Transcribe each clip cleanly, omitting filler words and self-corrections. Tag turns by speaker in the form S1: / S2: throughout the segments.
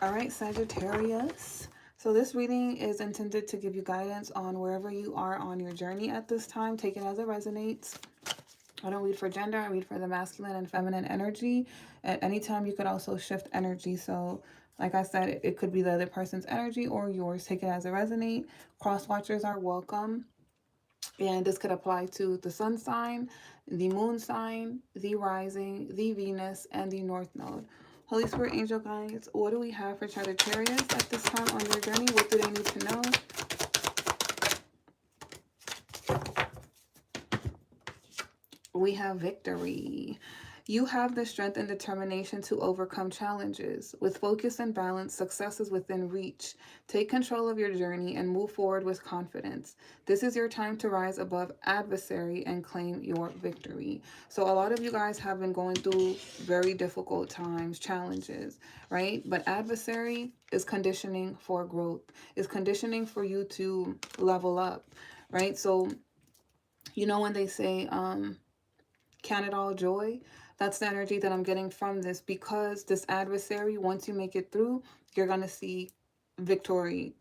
S1: All right, Sagittarius. So this reading is intended to give you guidance on wherever you are on your journey at this time. Take it as it resonates. I don't read for gender. I read for the masculine and feminine energy. At any time, you could also shift energy. So, like I said, it could be the other person's energy or yours. Take it as it resonates. Cross watchers are welcome. And this could apply to the sun sign, the moon sign, the rising, the Venus, and the North Node. Holy Spirit, angel guides, what do we have for Sagittarius at this time on their journey? What do they need to know? We have victory. You have the strength and determination to overcome challenges. With focus and balance, success is within reach. Take control of your journey and move forward with confidence. This is your time to rise above adversary and claim your victory. So a lot of you guys have been going through very difficult times, challenges, right? But adversary is conditioning for growth, is conditioning for you to level up, right? So, you know, when they say, count it all joy, that's the energy that I'm getting from this, because this adversary, once you make it through, you're going to see victory,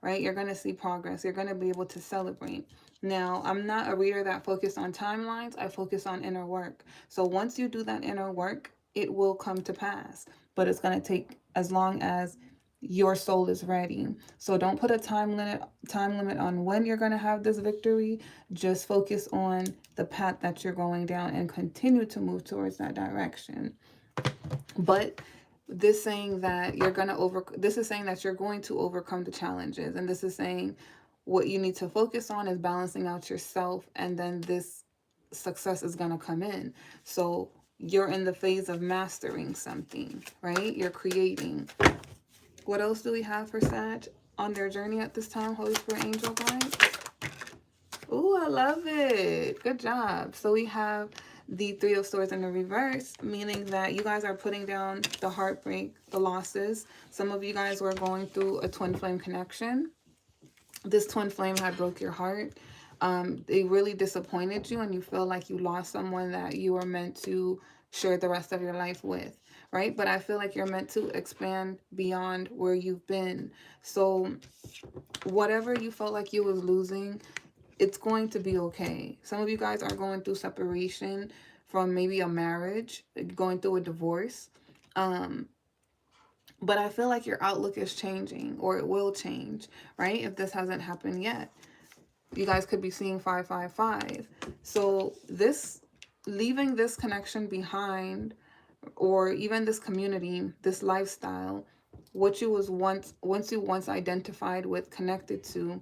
S1: right? You're going to see progress. You're going to be able to celebrate. Now, I'm not a reader that focuses on timelines. I focus on inner work. So once you do that inner work, it will come to pass, but it's going to take as long as your soul is ready. So don't put a time limit on when you're going to have this victory. Just focus on the path that you're going down and continue to move towards that direction. But this is saying that you're going to overcome the challenges, and this is saying what you need to focus on is balancing out yourself, and then this success is going to come in. So you're in the phase of mastering something, right? You're creating. What else do we have for Sag on their journey at this time? Holy Spirit, angel guides. Ooh, I love it. Good job. So we have the Three of Swords in the reverse, meaning that you guys are putting down the heartbreak, the losses. Some of you guys were going through a twin flame connection. This twin flame had broke your heart. They really disappointed you, and you feel like you lost someone that you were meant to share the rest of your life with, right? But I feel like you're meant to expand beyond where you've been. So whatever you felt like you was losing, it's going to be okay. Some of you guys are going through separation from maybe a marriage, going through a divorce. But I feel like your outlook is changing, or it will change, right? If this hasn't happened yet. You guys could be seeing 555. So this, leaving this connection behind, or even this community, this lifestyle, what you was once you once identified with, connected to,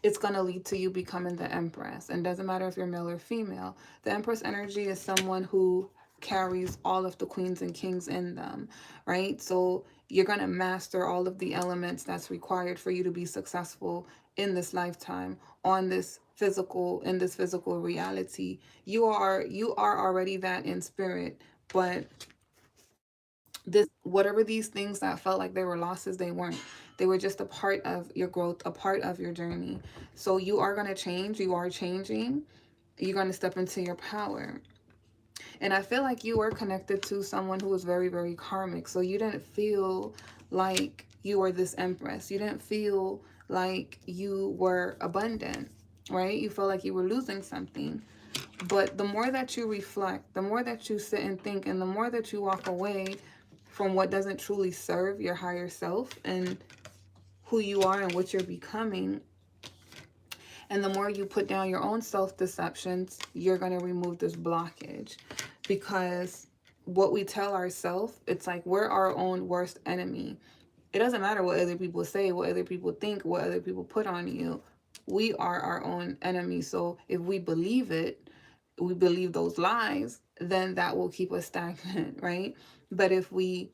S1: it's going to lead to you becoming the Empress. And doesn't matter if you're male or female. The Empress energy is someone who carries all of the queens and kings in them, right? So you're going to master all of the elements that's required for you to be successful in this lifetime, on this physical reality. You are already that in spirit, but whatever these things that felt like they were losses, they weren't. They were just a part of your growth, a part of your journey. So you are going to change. You are changing. You're going to step into your power. And I feel like you were connected to someone who was very, very karmic. So you didn't feel like you were this Empress. You didn't feel like you were abundant, right? You felt like you were losing something. But the more that you reflect, the more that you sit and think, and the more that you walk away from what doesn't truly serve your higher self and who you are and what you're becoming, and the more you put down your own self-deceptions, you're going to remove this blockage. Because what we tell ourselves, it's like we're our own worst enemy. It doesn't matter what other people say, what other people think, what other people put on you. We are our own enemy. So if we believe it, we believe those lies, then that will keep us stagnant, right? But if we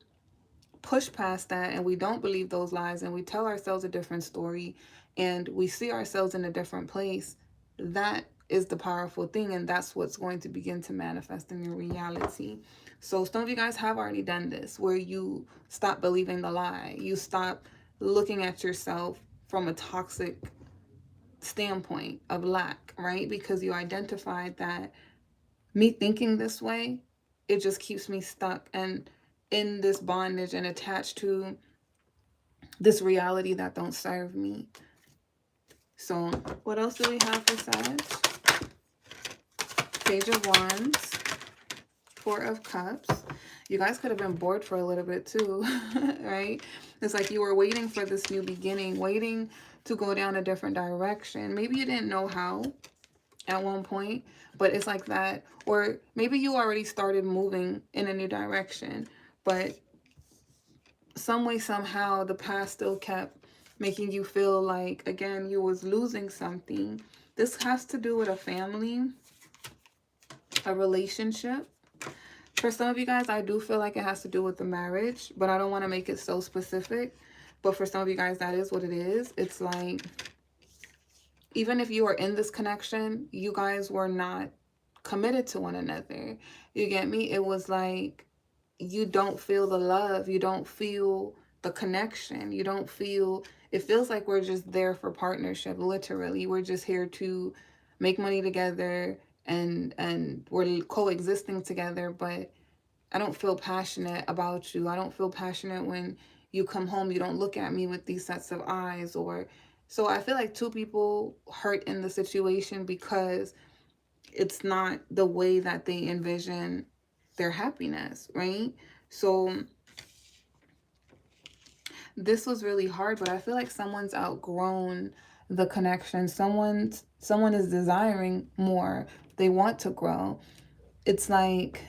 S1: push past that and we don't believe those lies and we tell ourselves a different story and we see ourselves in a different place, that is the powerful thing, and that's what's going to begin to manifest in your reality. So some of you guys have already done this, where you stop believing the lie. You stop looking at yourself from a toxic standpoint of lack, right? Because you identified that me thinking this way, it just keeps me stuck and in this bondage and attached to this reality that don't serve me. So what else do we have for Sag? Page of Wands, Four of Cups. You guys could have been bored for a little bit too, right? It's like you were waiting for this new beginning, waiting to go down a different direction. Maybe you didn't know how at one point, but it's like that. Or maybe you already started moving in a new direction, but some way, somehow, the past still kept making you feel like, again, you was losing something. This has to do with a family, a relationship. For some of you guys, I do feel like it has to do with the marriage, but I don't want to make it so specific. But for some of you guys, that is what it is. It's like, even if you are in this connection, you guys were not committed to one another. You get me? It was like, you don't feel the love. You don't feel the connection. You don't feel, it feels like we're just there for partnership. Literally, we're just here to make money together, and we're coexisting together, but I don't feel passionate about you. I don't feel passionate when you come home. You don't look at me with these sets of eyes. Or so I feel like two people hurt in the situation because it's not the way that they envision their happiness, right? So this was really hard, but I feel like someone's outgrown the connection. Someone is desiring more. They want to grow. It's like,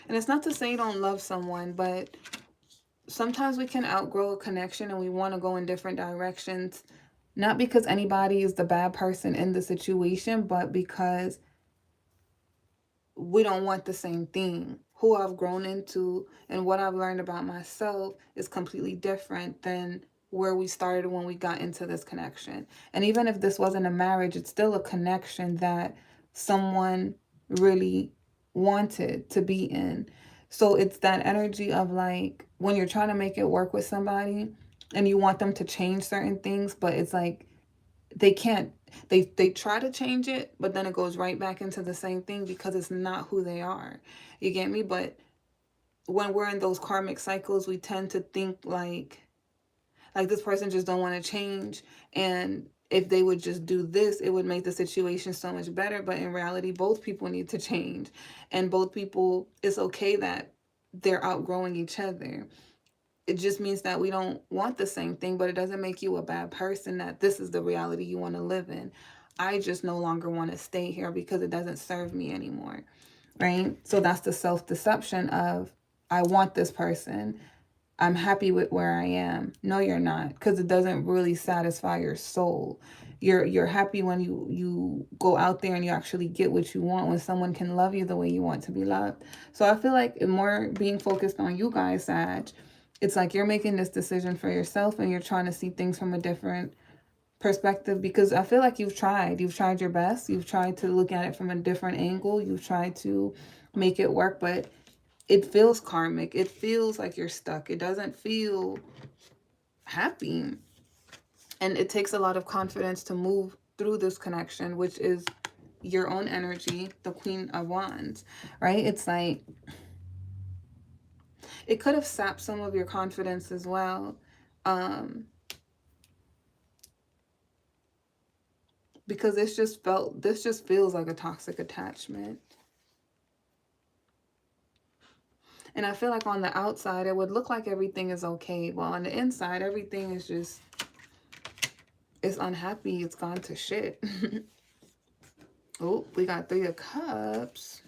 S1: and it's not to say you don't love someone, but sometimes we can outgrow a connection and we want to go in different directions. Not because anybody is the bad person in the situation, but because we don't want the same thing. Who I've grown into and what I've learned about myself is completely different than where we started when we got into this connection. And even if this wasn't a marriage, it's still a connection that someone really wanted to be in. So it's that energy of like when you're trying to make it work with somebody and you want them to change certain things, but it's like they can't, they try to change it, but then it goes right back into the same thing because it's not who they are. You get me? But when we're in those karmic cycles, we tend to think like this person just don't want to change, and if they would just do this, it would make the situation so much better. But in reality, both people need to change, and both people, it's okay that they're outgrowing each other. It just means that we don't want the same thing, but it doesn't make you a bad person that this is the reality you want to live in. I just no longer want to stay here because it doesn't serve me anymore, right? So that's the self-deception of, I want this person. I'm happy with where I am. No, you're not, because it doesn't really satisfy your soul. You're happy when you go out there and you actually get what you want, when someone can love you the way you want to be loved. So I feel like more being focused on you guys, Sag, it's like you're making this decision for yourself and you're trying to see things from a different perspective, because I feel like you've tried your best. You've tried to look at it from a different angle. You've tried to make it work, but it feels karmic. It feels like you're stuck. It doesn't feel happy. And it takes a lot of confidence to move through this connection, which is your own energy, the Queen of Wands, right? It's like, it could have sapped some of your confidence as well. Because this just feels like a toxic attachment. And I feel like on the outside, it would look like everything is okay. But on the inside, everything is just, it's unhappy. It's gone to shit. Oh, we got Three of Cups.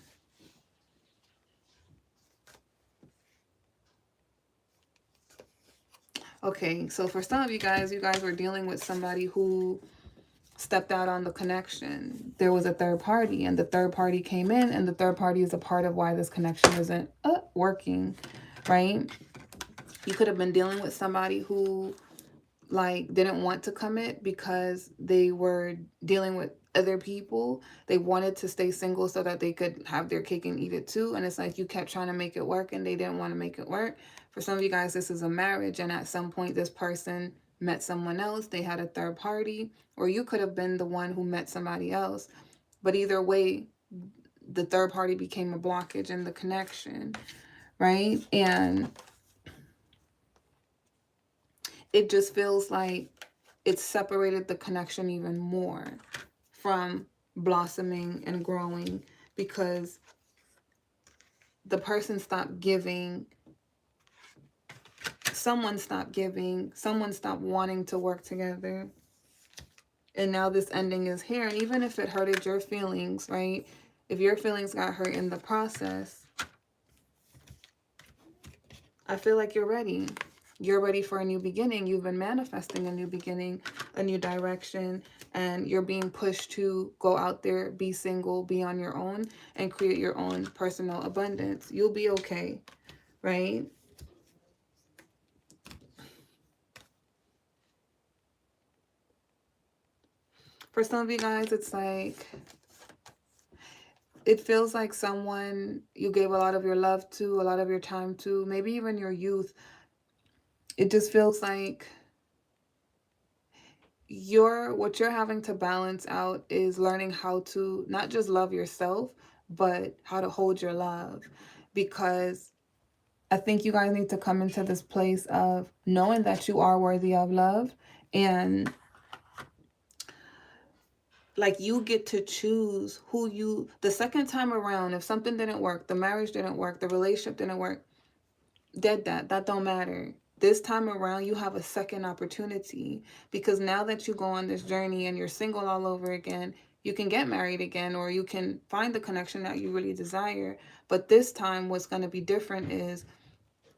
S1: Okay, so for some of you guys were dealing with somebody who stepped out on the connection. There was a third party, and the third party came in, and the third party is a part of why this connection isn't working, right? You could have been dealing with somebody who like didn't want to commit because they were dealing with other people. They wanted to stay single so that they could have their cake and eat it too. And it's like you kept trying to make it work and they didn't want to make it work. For some of you guys, this is a marriage, and at some point this person met someone else. They had a third party, or you could have been the one who met somebody else. But either way, the third party became a blockage in the connection, right? And it just feels like it's separated the connection even more from blossoming and growing, because the person stopped giving, someone stopped wanting to work together. And now this ending is here. And even if it hurted your feelings, right? If your feelings got hurt in the process, I feel like you're ready. You're ready for a new beginning. You've been manifesting a new beginning, a new direction, and you're being pushed to go out there, be single, be on your own, and create your own personal abundance. You'll be okay, right? For some of you guys, it's like, it feels like someone you gave a lot of your love to, a lot of your time to, maybe even your youth. It just feels like what you're having to balance out is learning how to not just love yourself, but how to hold your love. Because I think you guys need to come into this place of knowing that you are worthy of love, and like, you get to choose who you, the second time around, if something didn't work, the marriage didn't work, the relationship didn't work, that don't matter. This time around, you have a second opportunity, because now that you go on this journey and you're single all over again, you can get married again, or you can find the connection that you really desire. But this time, what's going to be different is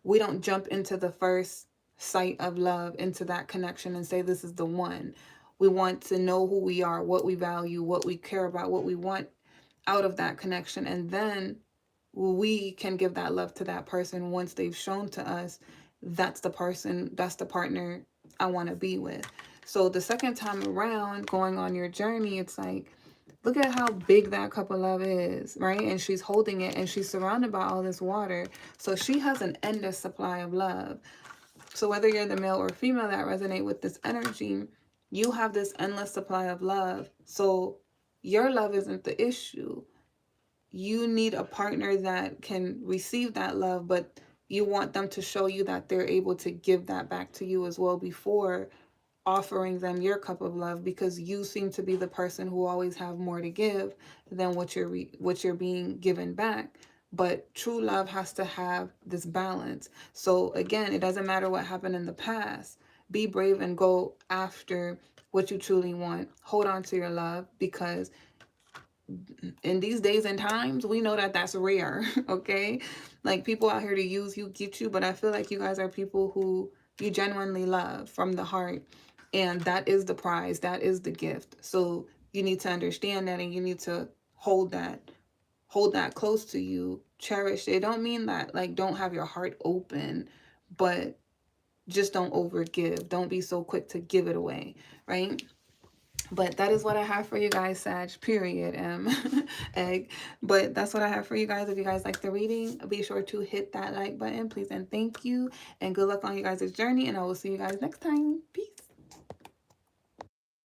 S1: we don't jump into the first sight of love, into that connection, and say this is the one. We want to know who we are, what we value, what we care about, what we want out of that connection. And then we can give that love to that person once they've shown to us that's the person, that's the partner I want to be with. So the second time around, going on your journey, it's like, look at how big that cup of love is, right? And she's holding it, and she's surrounded by all this water. So she has an endless supply of love. So whether you're the male or female that resonate with this energy, you have this endless supply of love. So your love isn't the issue. You need a partner that can receive that love, but you want them to show you that they're able to give that back to you as well before offering them your cup of love, because you seem to be the person who always have more to give than what you're being given back. But true love has to have this balance. So again, it doesn't matter what happened in the past. Be brave and go after what you truly want. Hold on to your love, because in these days and times, we know that that's rare. Okay, like, people out here to use you, get you, but I feel like you guys are people who you genuinely love from the heart, and that is the prize, that is the gift. So you need to understand that, and you need to hold that close to you, cherish it. Don't mean that, like, don't have your heart open, but just don't overgive. Don't be so quick to give it away, right? But that is what I have for you guys, Sag, period, egg. But that's what I have for you guys. If you guys like the reading, be sure to hit that like button, please, and thank you. And good luck on you guys' journey, and I will see you guys next time. Peace.